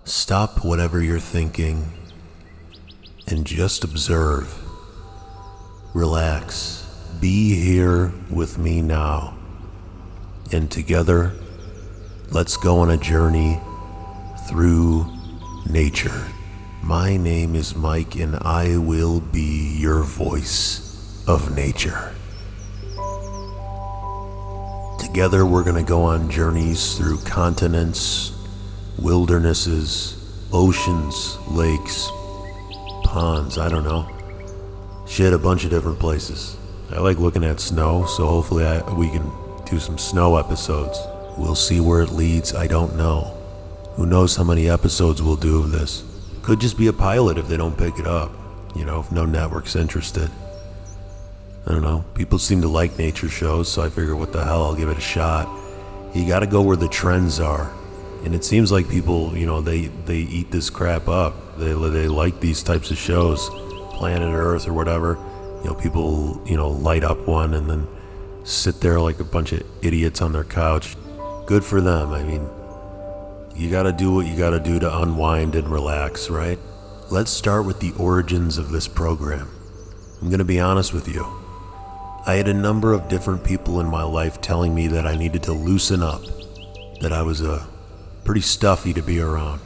Stop whatever you're thinking and just observe. Relax. Be here with me now. And together, let's go on a journey through nature. My name is Mike, and I will be your voice of nature. Together, we're going to go on journeys through continents, wildernesses, oceans, lakes, ponds, I don't know. Shit, a bunch of different places. I like looking at snow, so hopefully we can do some snow episodes. We'll see where it leads, I don't know. Who knows how many episodes we'll do of this. Could just be a pilot if they don't pick it up. You know, if no network's interested. I don't know. People seem to like nature shows, so I figure what the hell, I'll give it a shot. You gotta go where the trends are. And it seems like people, you know, they eat this crap up. They like these types of shows. Planet Earth or whatever. You know, people, light up one and then sit there like a bunch of idiots on their couch. Good for them. I mean, you gotta do what you gotta do to unwind and relax, right? Let's start with the origins of this program. I'm gonna be honest with you. I had a number of different people in my life telling me that I needed to loosen up, that I was pretty stuffy to be around,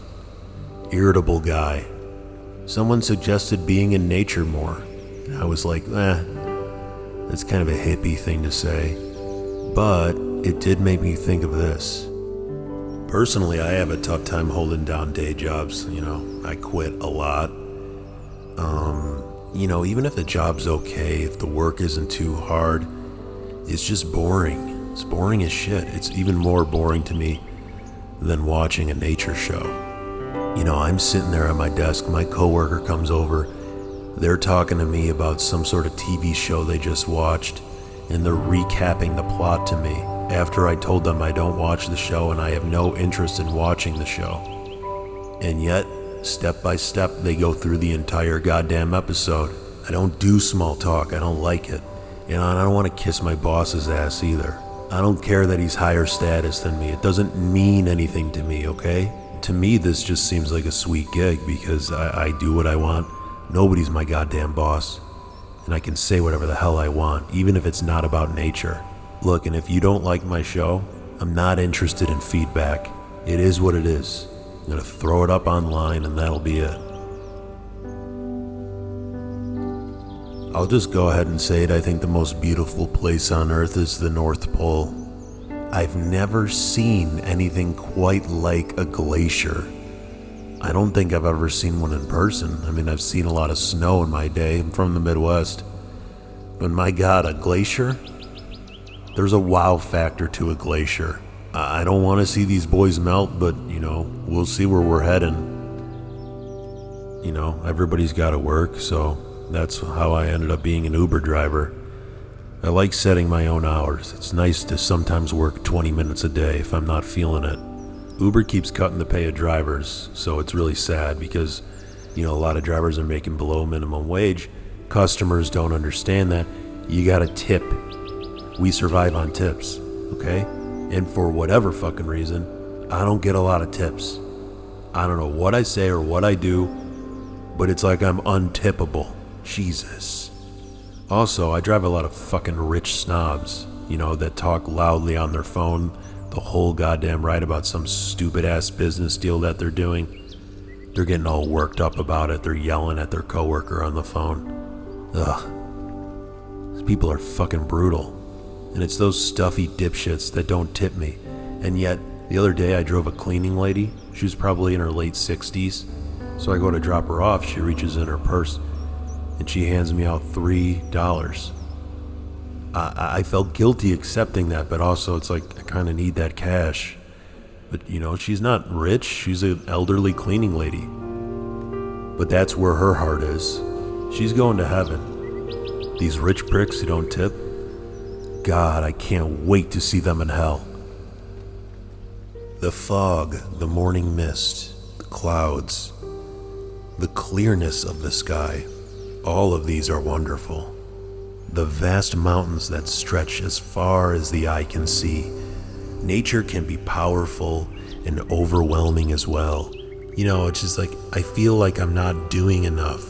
irritable guy. Someone suggested being in nature more, and I was like, that's kind of a hippie thing to say, but it did make me think of this. Personally, I have a tough time holding down day jobs. I quit a lot. Even if the job's okay, if the work isn't too hard, it's just boring. It's boring as shit. It's even more boring to me than watching a nature show. I'm sitting there at my desk, my coworker comes over, they're talking to me about some sort of TV show they just watched, and they're recapping the plot to me after I told them I don't watch the show and I have no interest in watching the show. And yet, step by step, they go through the entire goddamn episode. I don't do small talk, I don't like it. And I don't want to kiss my boss's ass either. I don't care that he's higher status than me. It doesn't mean anything to me, okay? To me, this just seems like a sweet gig because I do what I want. Nobody's my goddamn boss. And I can say whatever the hell I want, even if it's not about nature. Look, and if you don't like my show, I'm not interested in feedback. It is what it is. I'm gonna throw it up online and that'll be it. I'll just go ahead and say it. I think the most beautiful place on Earth is the North Pole. I've never seen anything quite like a glacier. I don't think I've ever seen one in person. I mean, I've seen a lot of snow in my day. I'm from the Midwest. But my God, a glacier? There's a wow factor to a glacier. I don't want to see these boys melt, but, we'll see where we're heading. Everybody's got to work, so that's how I ended up being an Uber driver. I like setting my own hours. It's nice to sometimes work 20 minutes a day if I'm not feeling it. Uber keeps cutting the pay of drivers, so it's really sad because, a lot of drivers are making below minimum wage. Customers don't understand that. You gotta tip. We survive on tips, okay? And for whatever fucking reason, I don't get a lot of tips. I don't know what I say or what I do, but it's like I'm untippable. Jesus. Also, I drive a lot of fucking rich snobs, that talk loudly on their phone the whole goddamn ride about some stupid ass business deal that they're doing. They're getting all worked up about it. They're yelling at their coworker on the phone. Ugh. These people are fucking brutal. And it's those stuffy dipshits that don't tip me. And yet, the other day I drove a cleaning lady. She was probably in her late 60s. So I go to drop her off. She reaches in her purse and she hands me out $3. I felt guilty accepting that, but also it's like I kind of need that cash. But she's not rich. She's an elderly cleaning lady. But that's where her heart is. She's going to heaven. These rich pricks who don't tip, God, I can't wait to see them in hell. The fog, the morning mist, the clouds, the clearness of the sky, all of these are wonderful. The vast mountains that stretch as far as the eye can see. Nature can be powerful and overwhelming as well. It's just like, I feel like I'm not doing enough.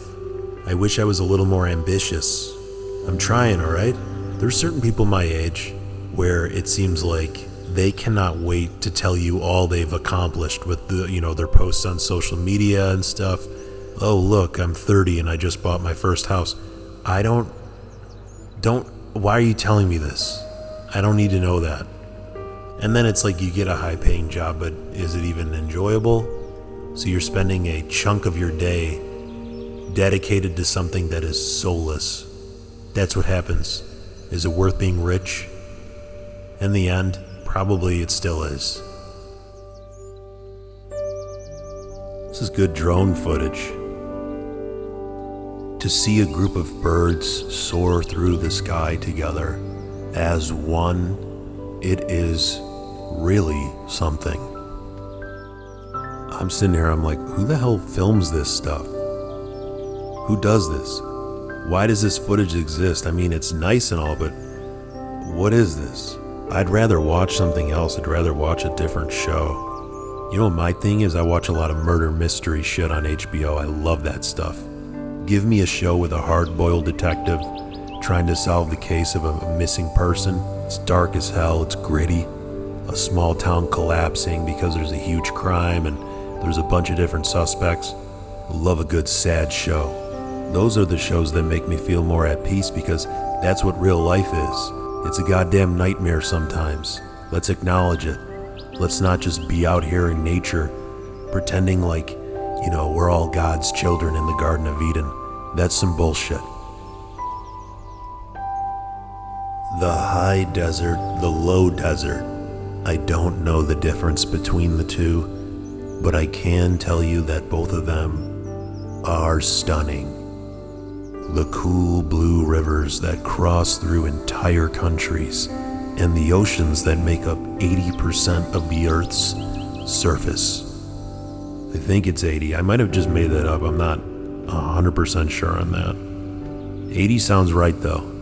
I wish I was a little more ambitious. I'm trying, alright? There's certain people my age where it seems like they cannot wait to tell you all they've accomplished with their posts on social media and stuff. Oh, look, I'm 30 and I just bought my first house. Why are you telling me this? I don't need to know that. And then it's like you get a high-paying job, but is it even enjoyable? So you're spending a chunk of your day dedicated to something that is soulless. That's what happens. Is it worth being rich? In the end, probably it still is. This is good drone footage. To see a group of birds soar through the sky together as one, it is really something. I'm sitting here, I'm like, who the hell films this stuff? Who does this? Why does this footage exist? I mean, it's nice and all, but what is this? I'd rather watch something else. I'd rather watch a different show. You know what my thing is? I watch a lot of murder mystery shit on HBO. I love that stuff. Give me a show with a hard-boiled detective trying to solve the case of a missing person. It's dark as hell, it's gritty. A small town collapsing because there's a huge crime and there's a bunch of different suspects. I love a good sad show. Those are the shows that make me feel more at peace because that's what real life is. It's a goddamn nightmare sometimes. Let's acknowledge it. Let's not just be out here in nature pretending like, we're all God's children in the Garden of Eden. That's some bullshit. The high desert, the low desert. I don't know the difference between the two, but I can tell you that both of them are stunning. The cool blue rivers that cross through entire countries, and the oceans that make up 80% of the Earth's surface. I think it's 80. I might have just made that up. I'm not 100% sure on that. 80 sounds right though.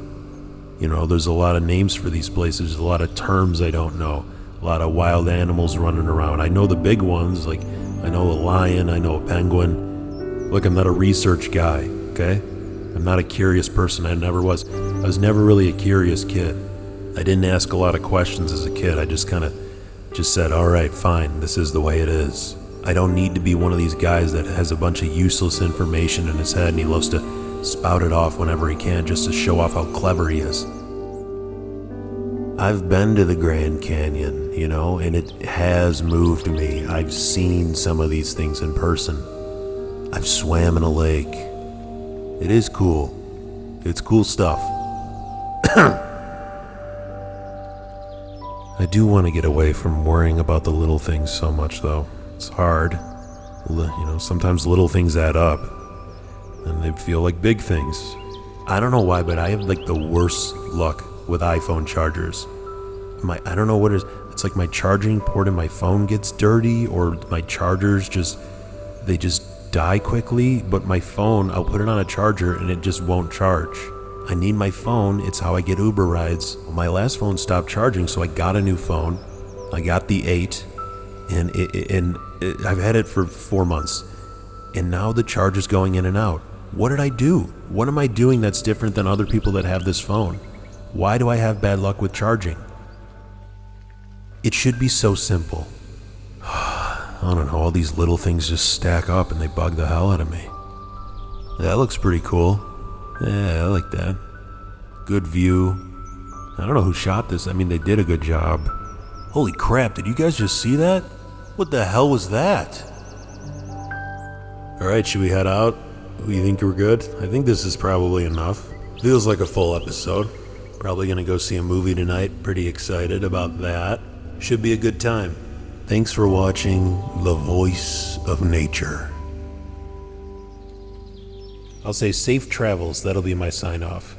There's a lot of names for these places. There's a lot of terms I don't know. A lot of wild animals running around. I know the big ones, like I know a lion, I know a penguin. Look, I'm not a research guy, okay? I'm not a curious person. I never was. I was never really a curious kid. I didn't ask a lot of questions as a kid. I just kind of said, all right, fine, this is the way it is. I don't need to be one of these guys that has a bunch of useless information in his head and he loves to spout it off whenever he can just to show off how clever he is. I've been to the Grand Canyon, and it has moved me. I've seen some of these things in person. I've swam in a lake. It is cool. It's cool stuff. I do want to get away from worrying about the little things so much, though. It's hard. Sometimes little things add up, and they feel like big things. I don't know why, but I have like the worst luck with iPhone chargers. I don't know what it is. It's like my charging port in my phone gets dirty, or my chargers just die quickly, but my phone, I'll put it on a charger and it just won't charge. I need my phone. It's how I get Uber rides. My last phone stopped charging, so I got a new phone. I got the 8, and I've had it for 4 months, and now the charge is going in and out. What did I do? What am I doing that's different than other people that have this phone? Why do I have bad luck with charging? It should be so simple. I don't know, all these little things just stack up and they bug the hell out of me. That looks pretty cool. Yeah, I like that. Good view. I don't know who shot this. I mean, they did a good job. Holy crap, did you guys just see that? What the hell was that? Alright, should we head out? You think we're good? I think this is probably enough. Feels like a full episode. Probably gonna go see a movie tonight. Pretty excited about that. Should be a good time. Thanks for watching The Voice of Nature. I'll say safe travels. That'll be my sign off.